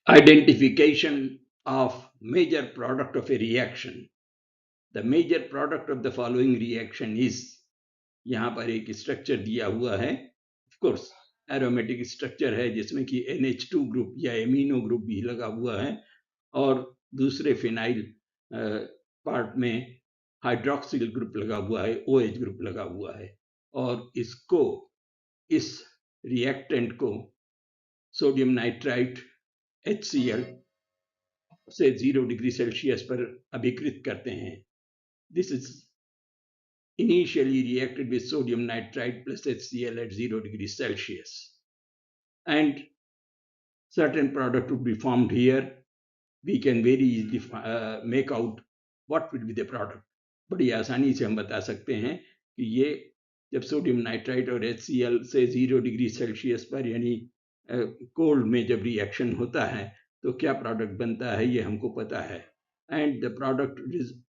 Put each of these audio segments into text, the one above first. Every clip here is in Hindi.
Identification of major product of a reaction. The major product of the following reaction is, यहाँ पर एक स्ट्रक्चर दिया हुआ है, ऑफ कोर्स एरोमेटिक स्ट्रक्चर है जिसमें कि NH2 ग्रुप या एमिनो ग्रुप भी लगा हुआ है और दूसरे फिनाइल पार्ट में हाइड्रोक्सिल ग्रुप लगा हुआ है, OH ग्रुप लगा हुआ है और इसको, इस रिएक्टेंट को सोडियम नाइट्राइट HCl से 0 डिग्री सेल्सियस पर अभिकृत करते हैं. This is initially reacted with sodium nitrite plus HCl at 0 degrees Celsius. And certain product would be formed here. We can very easily make out what would be the product. बड़ी आसानी से हम बता सकते हैं कि ये जब सोडियम नाइट्राइट और HCl से 0 डिग्री सेल्सियस पर यानी कोल्ड में जब रिएक्शन होता है तो क्या प्रोडक्ट बनता है ये हमको पता है. And the product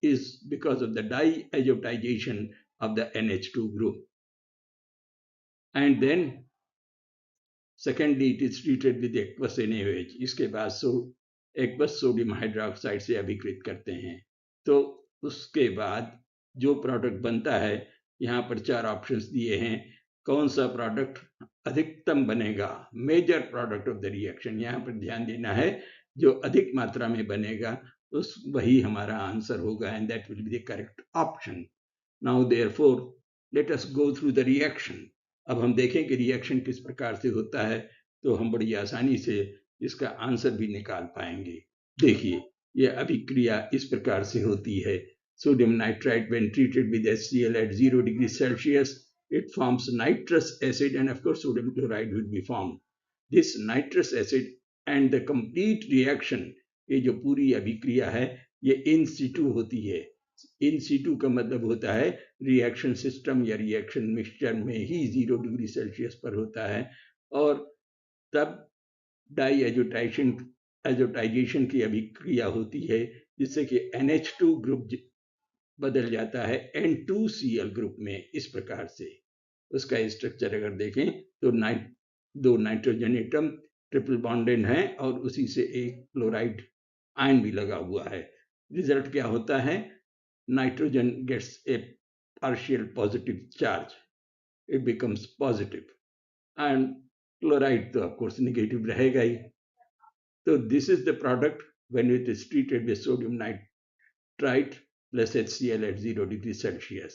is because of the diazotization of the NH2 group. And then secondly it is treated with aqueous NaOH. इसके बाद aqueous सोडियम हाइड्रोक्साइड से अभिकृत करते हैं. तो उसके बाद जो प्रोडक्ट बनता है, यहाँ पर 4 ऑप्शंस दिए हैं. कौन सा प्रोडक्ट अधिकतम बनेगा, major product of the reaction, यहाँ पर ध्यान देना है जो अधिक मात्रा में बनेगा उस वही हमारा आंसर होगा and that will be the correct option. Now therefore let us go through the reaction. अब हम देखें कि रिएक्शन किस प्रकार से होता है तो हम बड़ी आसानी से इसका आंसर भी निकाल पाएंगे. देखिए ये अभिक्रिया इस प्रकार से होती है. Sodium nitrite when treated with HCl at 0 degrees Celsius it forms nitrous acid and of course sodium chloride will be formed. This nitrous acid and the complete reaction, ये जो पूरी अभिक्रिया है ये इन सीटू होती है. इन सीटू का मतलब होता है रिएक्शन सिस्टम या रिएक्शन मिक्सचर में ही 0 डिग्री सेल्सियस पर होता है और तब डाइएजोटाइजेशन की अभिक्रिया होती है जिससे कि NH2 ग्रुप बदल जाता है N2Cl ग्रुप में. इस प्रकार से उसका स्ट्रक्चर अगर देखें तो 2 नाइट्रोजन एटम ट्रिपल बॉन्डेड है और उसी से एक क्लोराइड आयन भी लगा हुआ है. रिजल्ट क्या होता है, nitrogen gets a partial positive charge, it becomes positive and chloride तो of course negative रहेगा ही. तो this is the product when it is treated with sodium nitrite plus HCl at 0 degree Celsius.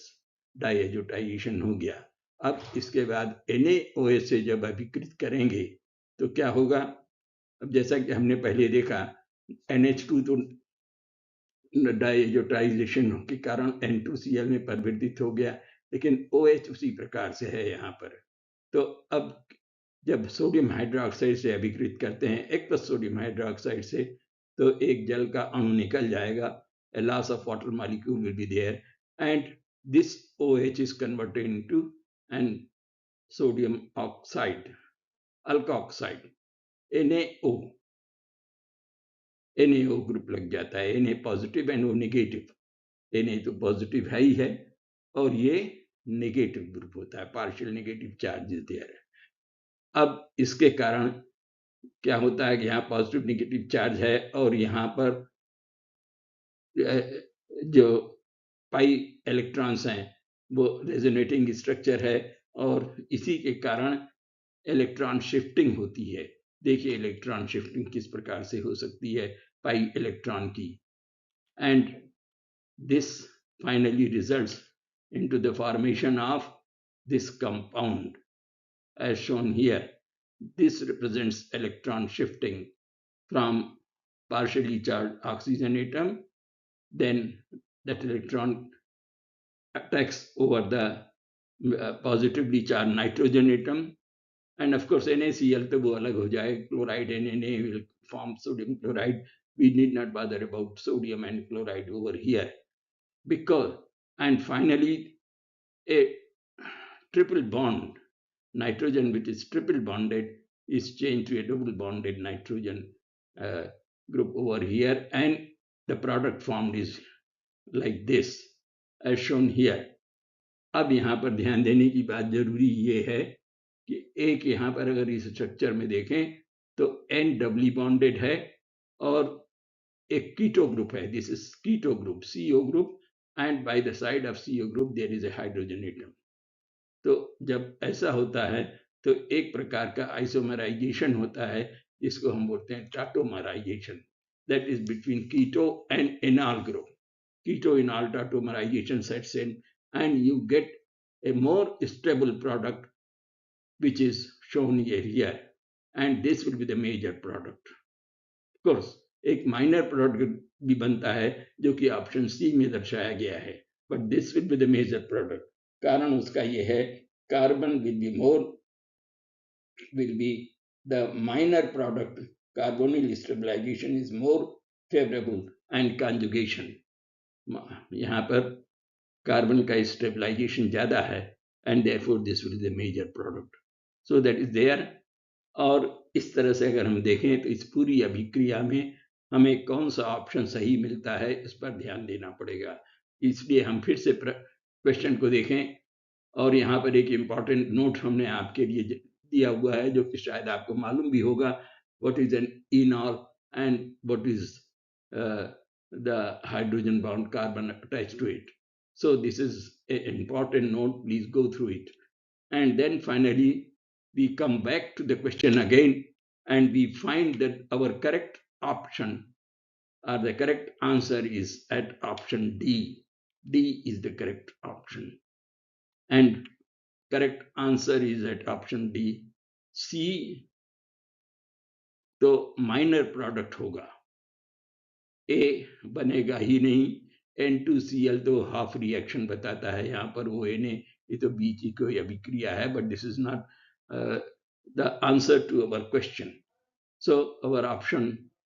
Diazotisation हो गया. अब इसके बाद NaOH से जब अभिकृत करेंगे तो क्या होगा. अब जैसा कि हमने पहले देखा NH2 तो डाइएजोटाइजेशन के कारण N2Cl में परिवर्तित हो गया, लेकिन OH उसी प्रकार से है यहाँ पर. तो अब जब सोडियम हाइड्रोक्साइड से अभिकृत करते हैं एक्वस सोडियम हाइड्रोक्साइड से तो एक जल का अणु निकल जाएगा. A loss of water molecule will be there and this OH is converted into an sodium oxide, alkoxide, NaO group लग जाता है. Na positive and O negative. Na तो पॉजिटिव है ही है और ये नेगेटिव ग्रुप होता है, partial negative charge is there. अब इसके कारण क्या होता है कि यहाँ पॉजिटिव नेगेटिव चार्ज है और यहाँ पर जो पाई इलेक्ट्रॉन्स हैं वो रेजोनेटिंग स्ट्रक्चर है और इसी के कारण इलेक्ट्रॉन शिफ्टिंग होती है. देखिए इलेक्ट्रॉन शिफ्टिंग किस प्रकार से हो सकती है पाई इलेक्ट्रॉन की. And this finally results into the formation of this compound as shown here. This represents electron shifting from partially charged oxygen atom, then that electron attacks over the positively charged nitrogen atom and of course NaCl तो वो अलग हो जाए. chloride and Na will form sodium chloride. We need not bother about sodium and chloride over here because, and finally a triple bond nitrogen which is triple bonded is changed to a double bonded nitrogen group over here and the product formed is like this as shown here. अब यहाँ पर ध्यान देने की बात जरूरी ये है कि एक यहाँ पर अगर इस स्ट्रक्चर में देखें तो N डबली बॉन्डेड है और एक कीटो ग्रुप है, this is keto group, CO group, and by the side of CO group there is a hydrogen atom. तो जब ऐसा होता है तो एक प्रकार का आइसोमराइजेशन होता है जिसको हम बोलते हैं tautomerization, that is between keto and enol group. Keto enol tautomerization sets in and you get a more stable product which is shown here, and this will be the major product. Of course एक माइनर प्रोडक्ट भी बनता है जो कि ऑप्शन सी में दर्शाया गया है, but this will be the major product. कारण उसका ये है, carbon will be the minor product, carbonyl stabilization is more favorable, and conjugation, यहाँ पर कार्बन का स्टेबलाइजेशन ज्यादा है, and therefore this will be the major product, so that is there. और इस तरह से अगर हम देखें तो इस पूरी अभिक्रिया में हमें कौन सा ऑप्शन सही मिलता है इस पर ध्यान देना पड़ेगा। इसलिए हम फिर से क्वेश्चन को देखें, और यहाँ पर एक इम्पॉर्टेंट नोट हमने आपके लिए दिया हुआ है जो कि शायद आपको मालूम भी होगा, what is an enol and what is the hydrogen bound carbon attached to it. So this is an important note, please go through it. And then finally, we come back to the question again, and we find that our correct option or the correct answer is at option D. D is the correct option. And correct answer is at option D. C तो माइनर प्रोडक्ट होगा, A बनेगा ही नहीं। N2Cl तो हाफ रिएक्शन बताता है, यहाँ पर ONA ये तो बीच की कोई अभिक्रिया है, but this is not the answer to our question. So our option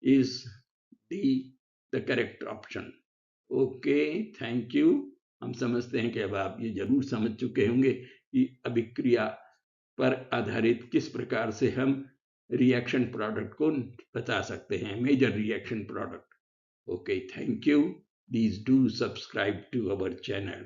is D, the correct option. Okay, thank you. हम समझते हैं कि अब आप ये जरूर समझ चुके होंगे कि अभिक्रिया पर आधारित किस प्रकार से हम रिएक्शन प्रोडक्ट को बता सकते हैं, major reaction product. Okay, thank you. Please do subscribe to our channel.